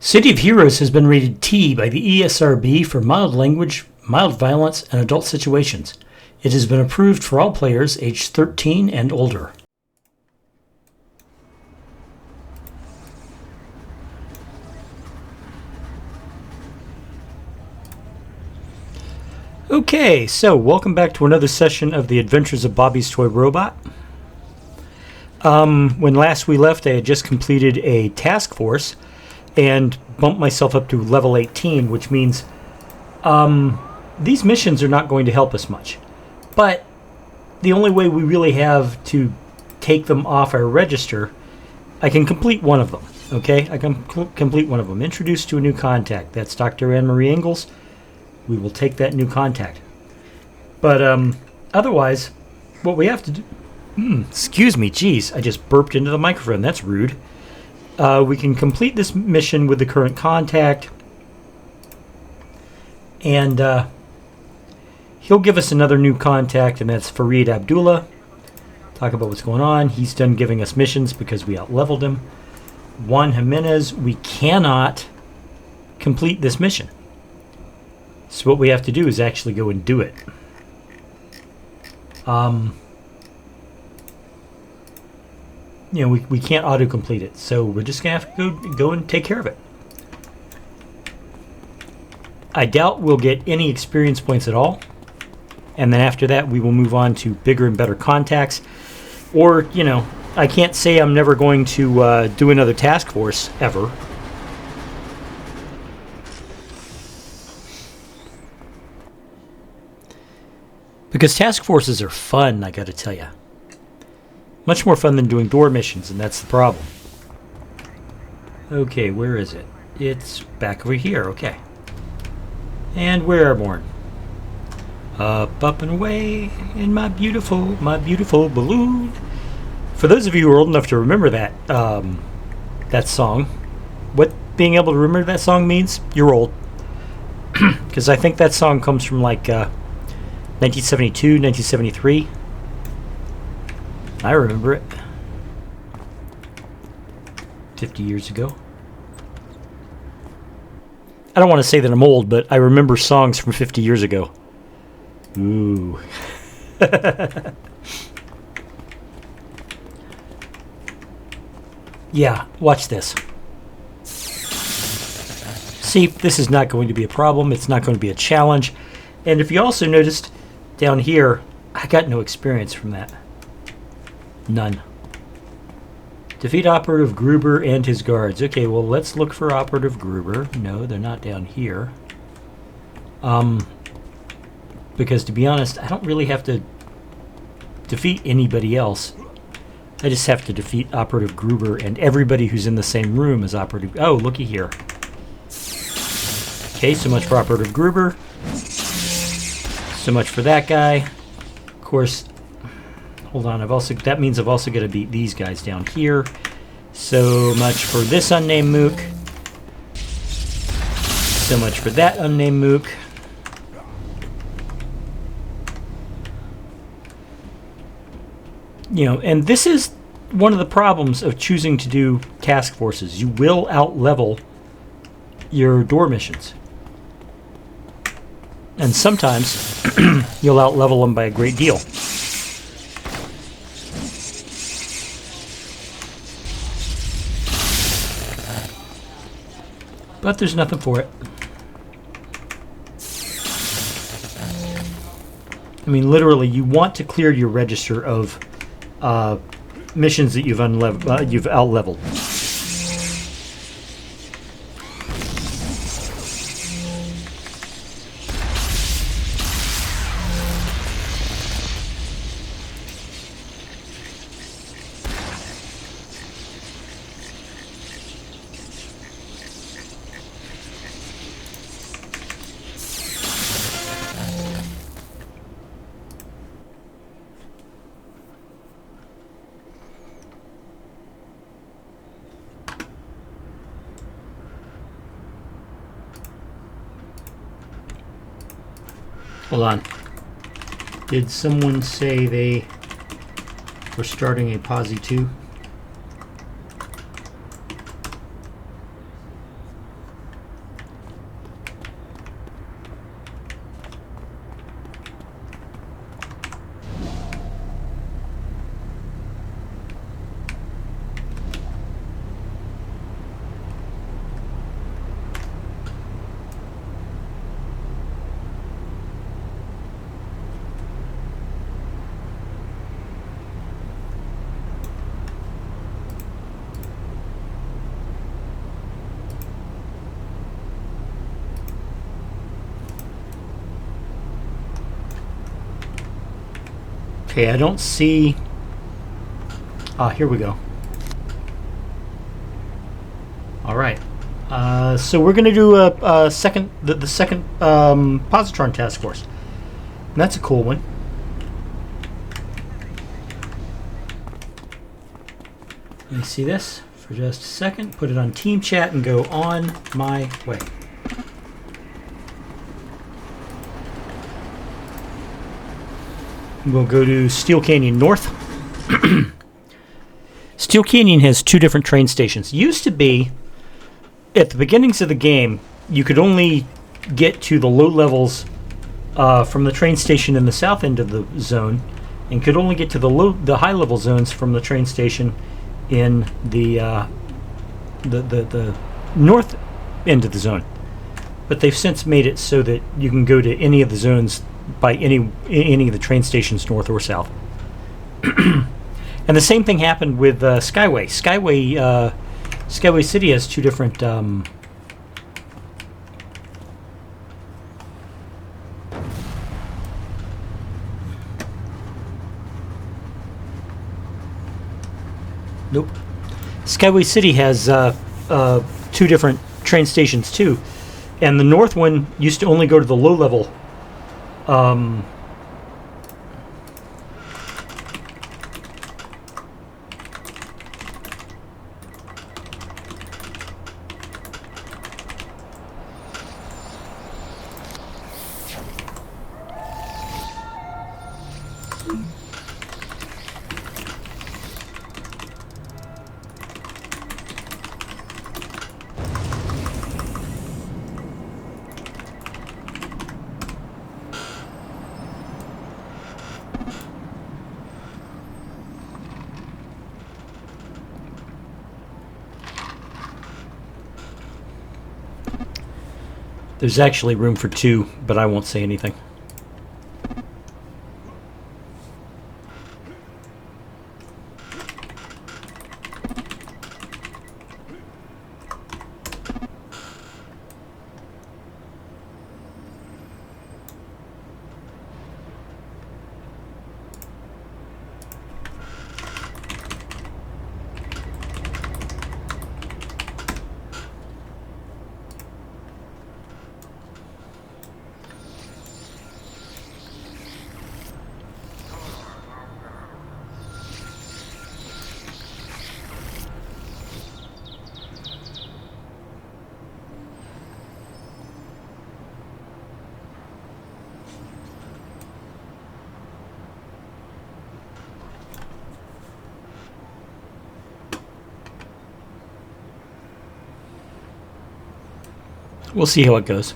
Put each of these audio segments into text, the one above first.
City of Heroes has been rated T by the ESRB for mild language, mild violence, and adult situations. It has been approved for all players aged 13 and older. Okay, so welcome back to another session of the Adventures of Bobbi's Toy Robot. When last we left, I had just completed a task force and bumped myself up to level 18, which means these missions are not going to help us much. But the only way we really have to take them off our register, I can complete one of them. Okay, I can complete one of them. Introduced to a new contact. That's Dr. Anne-Marie Ingalls. We will take that new contact. But otherwise, what we have to do... excuse me, geez, I just burped into the microphone. That's rude. We can complete this mission with the current contact. And he'll give us another new contact, and that's Fareed Abdullah. Talk about what's going on. He's done giving us missions because we out-leveled him. Juan Jimenez, we cannot complete this mission. So what we have to do is actually go and do it. We can't auto-complete it, so we're just going to have to go and take care of it. I doubt we'll get any experience points at all. And then after that, we will move on to bigger and better contacts. Or, I can't say I'm never going to do another task force, ever. Because task forces are fun, I gotta tell you. Much more fun than doing door missions, and that's the problem. Okay, where is it? It's back over here, okay. And we're airborne. Up and away in my beautiful balloon. For those of you who are old enough to remember that song, what being able to remember that song means, you're old. Because I think that song comes from like 1972, 1973. I remember it. 50 years ago. I don't want to say that I'm old, but I remember songs from 50 years ago. Ooh. Yeah, watch this. See, this is not going to be a problem. It's not going to be a challenge. And if you also noticed down here, I got no experience from that. None. Defeat Operative Gruber and his guards. Okay, well, let's look for Operative Gruber. No, they're not down here. Because to be honest, I don't really have to defeat anybody else. I just have to defeat Operative Gruber and everybody who's in the same room as Operative... Oh, looky here. Okay, so much for Operative Gruber. So much for that guy. Of course... Hold on, that means I've also got to beat these guys down here. So much for this unnamed mook. So much for that unnamed mook. And this is one of the problems of choosing to do task forces. You will out-level your door missions. And sometimes you'll out-level them by a great deal. But there's nothing for it. I mean, literally, you want to clear your register of missions that you've out-leveled. Hold on. Did someone say they were starting a posse too? Okay, I don't see... Ah, here we go. All right. So we're going to do the second positron task force. And that's a cool one. Let me see this for just a second. Put it on team chat and go on my way. We'll go to Steel Canyon North. Steel Canyon has two different train stations. Used to be, at the beginnings of the game, you could only get to the low levels from the train station in the south end of the zone, and could only get to the high level zones from the train station in the north end of the zone. But they've since made it so that you can go to any of the zones by any of the train stations north or south. And the same thing happened with Skyway. Skyway City has two different Nope. Skyway City has two different train stations too, and the north one used to only go to the low level. There's actually room for two, but I won't say anything. We'll see how it goes.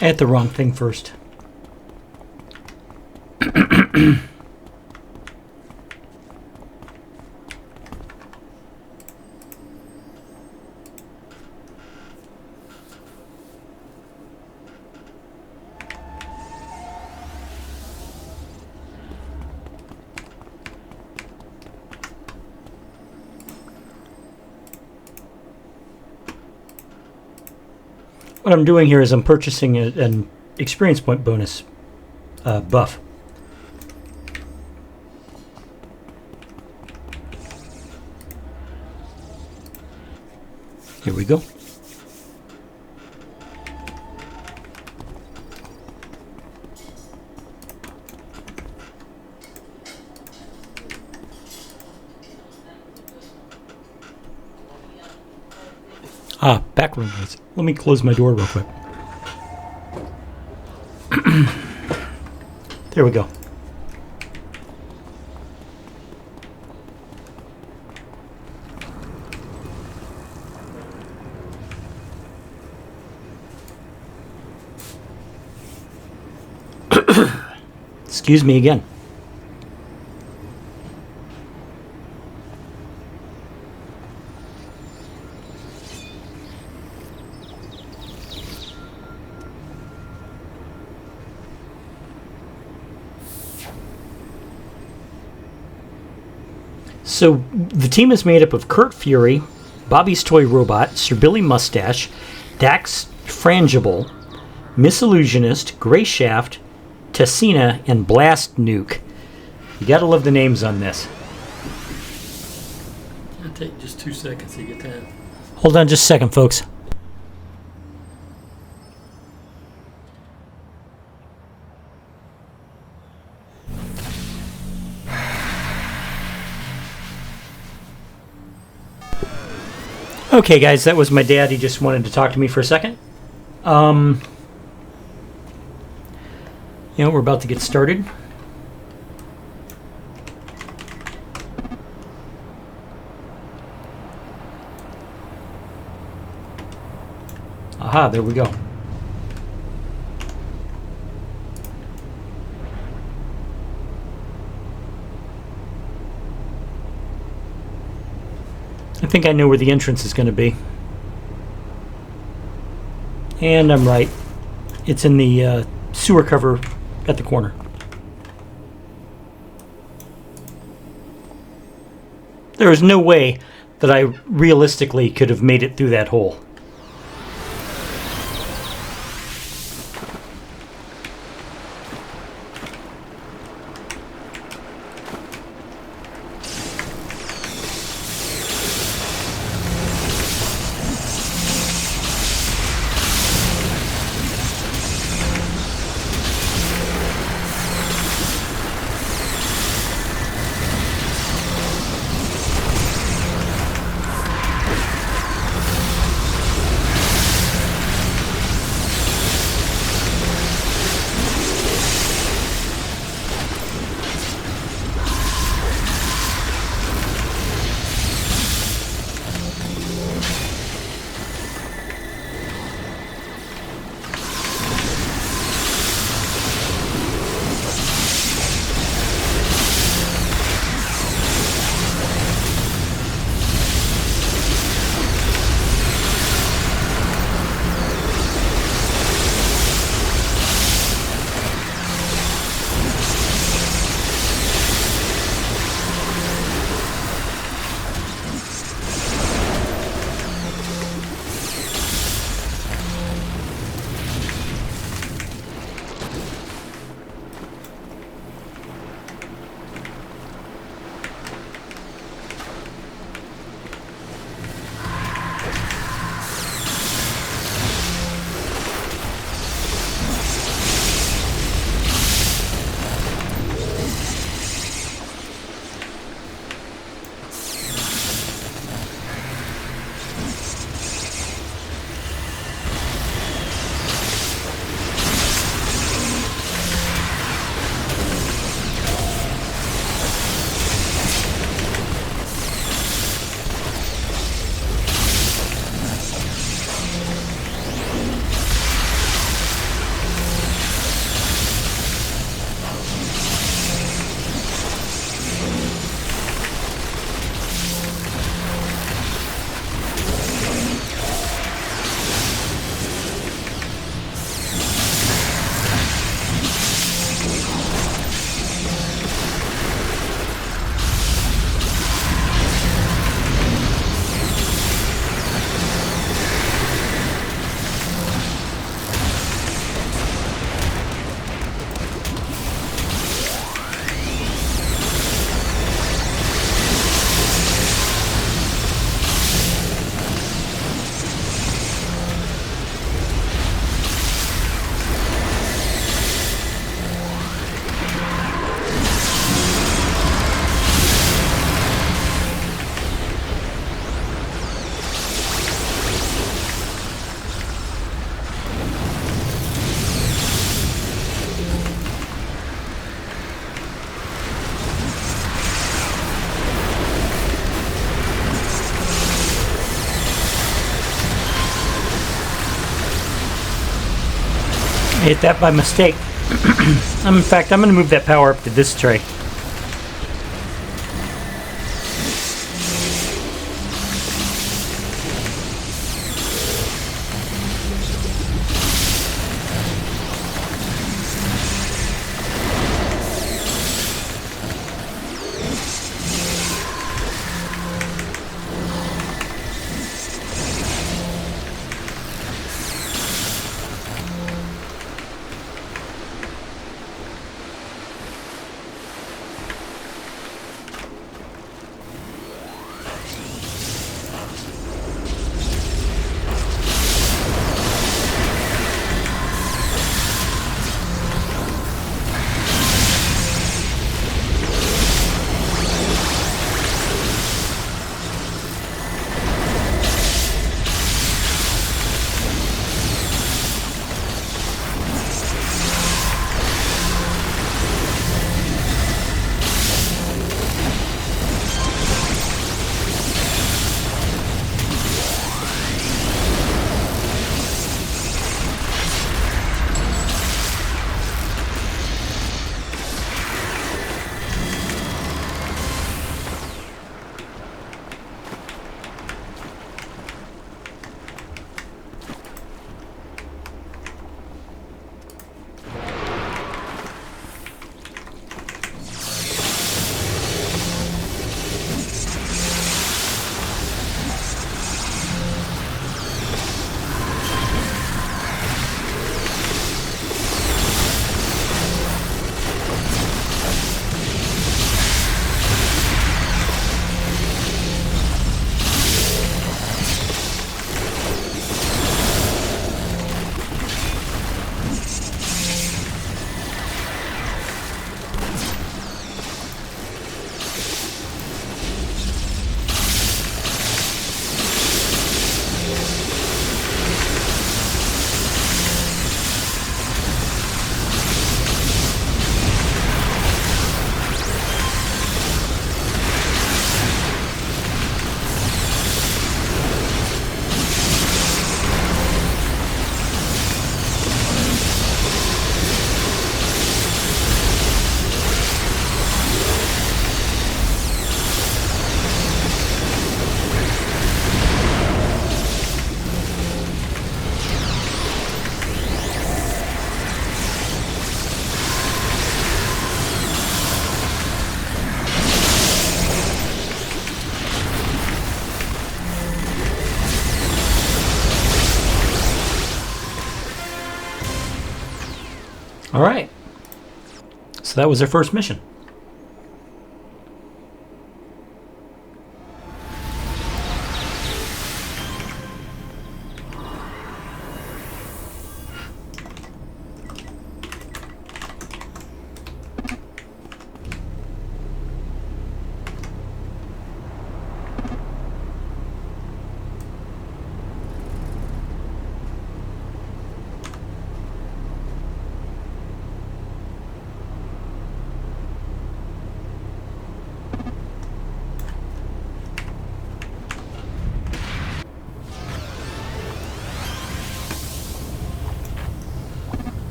I hit the wrong thing first. What I'm doing here is I'm purchasing an experience point bonus buff. Here we go. Ah, backroom lights. Let me close my door real quick. There we go. Excuse me again. So the team is made up of Kurt Fury, Bobbi's Toy Robot, Sir Billy Mustache, Dax Frangible, Miss Illusionist, Grey Shaft, Tessina, and Blast Nuke. You gotta love the names on this. It'll take just 2 seconds to get that. Hold on just a second, folks. Okay, guys, that was my dad. He just wanted to talk to me for a second. We're about to get started. Aha, there we go. I think I know where the entrance is going to be. And I'm right. It's in the sewer cover at the corner. There is no way that I realistically could have made it through that hole. Hit that by mistake. In fact, I'm going to move that power up to this tray. All right. So that was our first mission.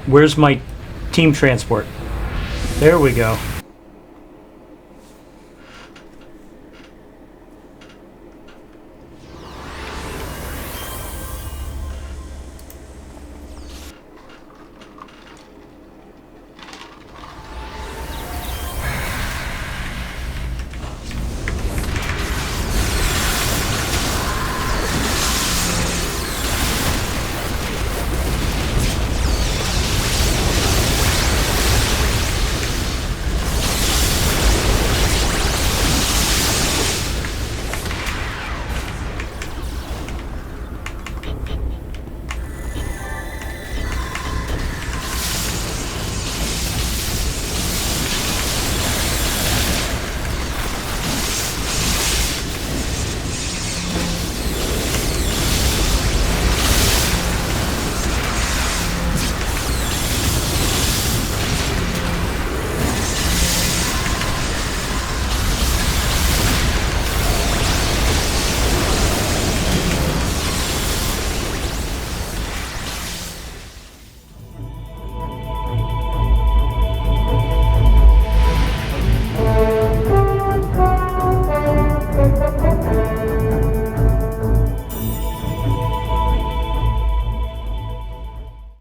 Where's my team transport? There we go.